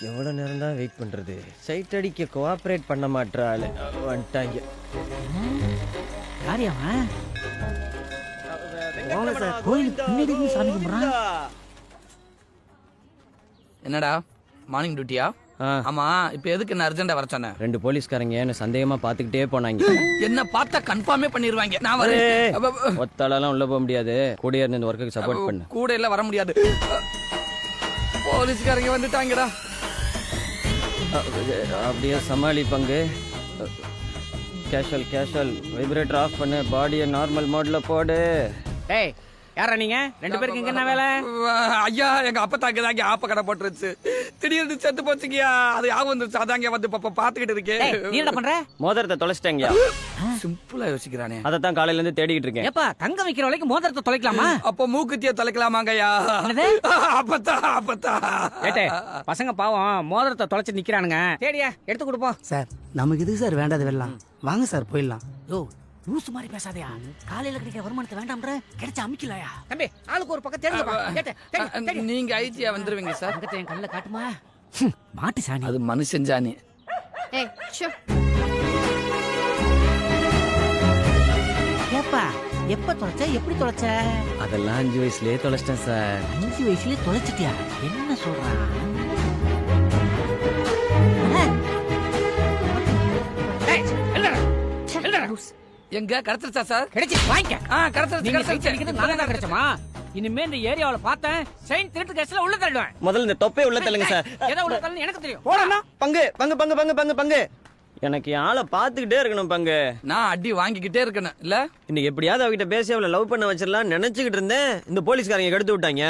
எவ்வளோ நேரம் தான் வெயிட் பண்ணுறது? சைட் அடிக்க கோஆப்ரேட் பண்ண மாட்டாள். வந்துட்டாங்க. யாரியாமா? கோயிலுக்கு பின்னாடி இருந்து சாமி கும்பிட்றான். என்னடா மார்னிங் டியூட்டியா? ஆமா, இப்ப எதுக்கு என்ன அர்ஜென்டா வர சொன்ன? 2 போலீஸ்காரங்க என்ன சந்தேகமா பாத்துக்கிட்டே போனாங்க. என்ன பார்த்தா கன்ஃபார்மே பண்ணிடுவாங்க. நான் வரேன். ஒத்தாலாம் உள்ள போக முடியாது. கூட இருந்து இந்த ஒர்க்குக்கு சப்போர்ட் பண்ணு. கூட எல்லாம் வர முடியாது. போலீஸ்காரங்க வந்துட்டாங்கடா. அப்படியே சமாளி பங்கு. கேஷுவல் வைப்ரேட்டர் ஆஃப் பண்ணு. பாடியை நார்மல் மோட்ல போடு. டேய், யாரா நீங்க? 2 பேருக்கு இங்க என்ன வேலை? ஐயா, எங்க அப்பத்தாக்கு தாங்க ஆப்ப கடை போட்டுருச்சு. திடீர்னு செத்து போச்சுங்கயா. அது யாவும் வந்துருச்சு. அதாங்க வந்து பாத்துக்கிட்டு இருக்கேன். நீ என்ன பண்ற? மோதிரத்தை தொலைச்சிட்டேங்க. சிம்பிளா யோசிக்கிறானே. அதைத்தான் காலையில இருந்து தேடிக்கிட்டு இருக்கேன். ஏப்பா, தங்க வைக்கிற வரைக்கும் மோதிரத்தை தொலைக்கலாமா? அப்போ மூக்குத்திய தொலைக்கலாமாங்கய்யா? அப்பத்தா ஏட்டே, பசங்க பாவம் மோதிரத்தை தொலைச்சு நிக்கிறானுங்க. தேடியா எடுத்து கொடுப்போம். சார், நமக்கு இது சார் வேண்டாத வெள்ளம். வாங்க சார் போயிடலாம். யோ, லூசு மாதிரி பேசாதயா. காலையில கிடைக்கிற வருமானத்தை வேண்டாம்ன்ற கிடைச்ச அமிக்கலையா? தம்பி, ஆளுக்கு ஒரு பக்கம் தேடுங்கப்பா. நீங்க ஐடியா வந்துருவீங்க சார். அங்கத்தை என் கண்ணில் காட்டுமா? மாட்டு சாணி. அது மனுஷன் ஜானி. ஏப்பா, எப்ப தொலைச்ச? எப்படி தொலைச்ச? அதெல்லாம் 5 வயசுலயே தொலைச்சிட்டேன் சார். 5 வயசுலயே தொலைச்சிட்டியா? என்ன சொல்றான்? எங்க கடத்துச்சா சார்? கிடைச்சு வாங்கிக்க. கடத்துச்சு. நாங்க கிடைச்சோமா? இனிமே இந்த ஏரியாவுல பார்த்தேன் செயின் திருட்டு கேஸ்ல உள்ள தள்ளுவேன். முதல்ல இந்த தொப்பை உள்ள தள்ளுங்க சார். ஏதோ உள்ள தள்ளுன்னு எனக்கு தெரியும். போடா. பங்கு. எனக்கு ஆளை பாத்துக்கிட்டே இருக்கணும் பங்கு. நான் அடி வாங்கிக்கிட்டே இருக்கணும் இல்ல? இன்னைக்கு எப்படியாவது அவகிட்ட பேசி அவளை லவ் பண்ண வச்சிடலாம் நினைச்சுக்கிட்டு இருந்தேன். இந்த போலீஸ்காரங்க கெடுத்து விட்டாங்க.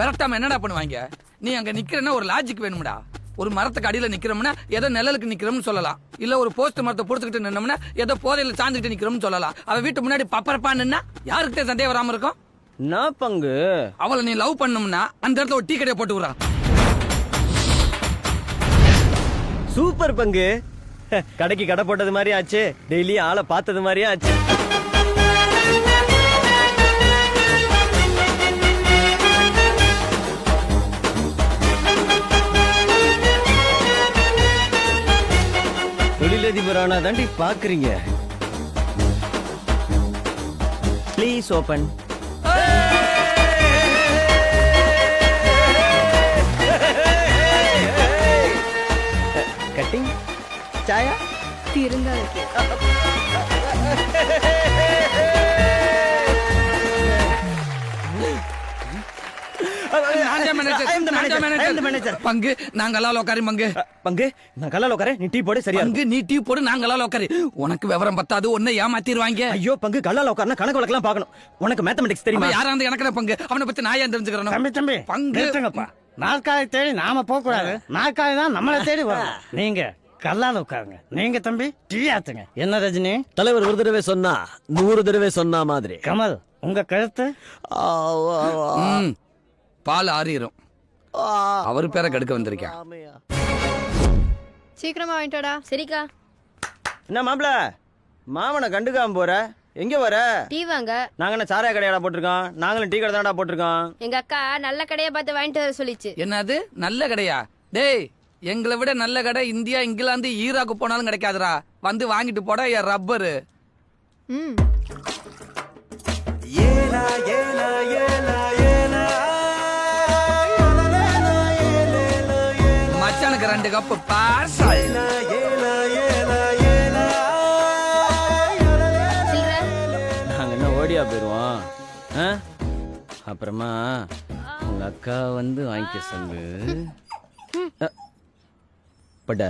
விரட்டாம என்னடா பண்ணுவாங்க? நீ அங்க நிக்கிறன்னா ஒரு லாஜிக் வேணும்டா. ஒரு மரத்துக்கு அடியில நிக்கிறோம்னா ஏதோ நிழலுக்கு நிக்கிறோம்னு சொல்லலாம். இல்ல ஒரு போஸ்ட் மரத்தை புடிச்சுக்கிட்டு நின்னோம்னா ஏதோ போதையில சாஞ்சுக்கிட்டு நிக்கிறோம்னு சொல்லலாம். அவ வீட்டு முன்னாடி பப்பரப்பா நின்னா யாருக்கு சந்தேகம் வராம இருக்கும்? நான் பங்கு அவளை நீ லவ் பண்ணோம்னா அந்த இடத்துல ஒரு டீ கடையை போட்டு விடுறான். சூப்பர் பங்கு. கடைக்கு கடை போட்டது மாதிரி ஆச்சு. டெய்லி ஆளை பார்த்தது மாதிரியே ஆச்சு. தொழிலதிபரானா தாண்டி பாக்குறீங்க. Please open. கட்டிங் சாயா திருங்க பங்கு நாங்கெல்லாம் உட்காரு. பங்கு நான் கல்லால உட்காரேன். நீ டீ போடு. சரியா பங்கு நீ டீ போடு. நாங்கெல்லாம் உட்காரு. உனக்கு விவரம் பத்தாது. ஒன்னை ஏமாத்திடுவாங்க. ஐயோ பங்கு, கல்லால உட்காரனா கணக்கு வழக்கெல்லாம் பார்க்கணும். உனக்கு மேத்தமெட்டிக்ஸ் தெரியுமா? யாரா இருந்து எனக்கு பங்கு. அவனை பத்தி நான் ஏன் தெரிஞ்சுக்கிறேன்? தம்பி பங்கு நாற்காலி தேடி நாம போக கூடாது. நாற்காலி தான் நம்மளை தேடி வரும். நீங்க கல்லால உட்காருங்க. நீங்க தம்பி டீ ஆத்துங்க. என்ன ரஜினி? தலைவர் ஒரு தடவை சொன்னா 100 தடவை சொன்னா மாதிரி. கமல், உங்க கருத்து? பால் ஆறிரும். அவரு பேரை கெடுக்க வந்திருக்கேன். சீக்கிரமா வாங்கிட்டோடா. சரிக்கா. என்ன மாப்பிள, மாமனை கண்டுக்காம போற? எங்க வர? டீ வாங்க. நாங்க என்ன சாராய கடையாடா போட்டிருக்கோம்? நாங்களும் டீ கடை தான்டா போட்டிருக்கோம். எங்க அக்கா நல்ல கடையை பார்த்து வாங்கிட்டு வர சொல்லிச்சு. என்னது நல்ல கடையா? டேய், எங்களை விட நல்ல கடை இந்தியா, இங்கிலாந்து, ஈராக்கு போனாலும் கிடைக்காதுடா. வந்து வாங்கிட்டு போடா என் ரப்பரு. மச்சானுக்கு 2 கப்பு பார்சல். நாங்க என்ன ஓடியா போயிருவோம்? அப்புறமா உங்க அக்கா வந்து வாங்கிக்க சொல்லு. பட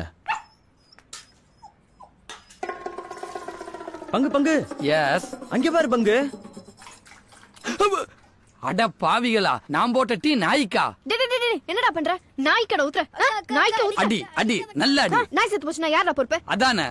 பங்கு. எஸ். அங்க பாரு பங்கு. அட பாவிகளா, நான் போட்ட டீ நாய்க்கா? என்னடா பண்ற? நாய் கடை ஊத்துற. அடி நல்ல அடி. நாய் செத்து போச்சுன்னா யாரா பொறுப்பு? அதானே.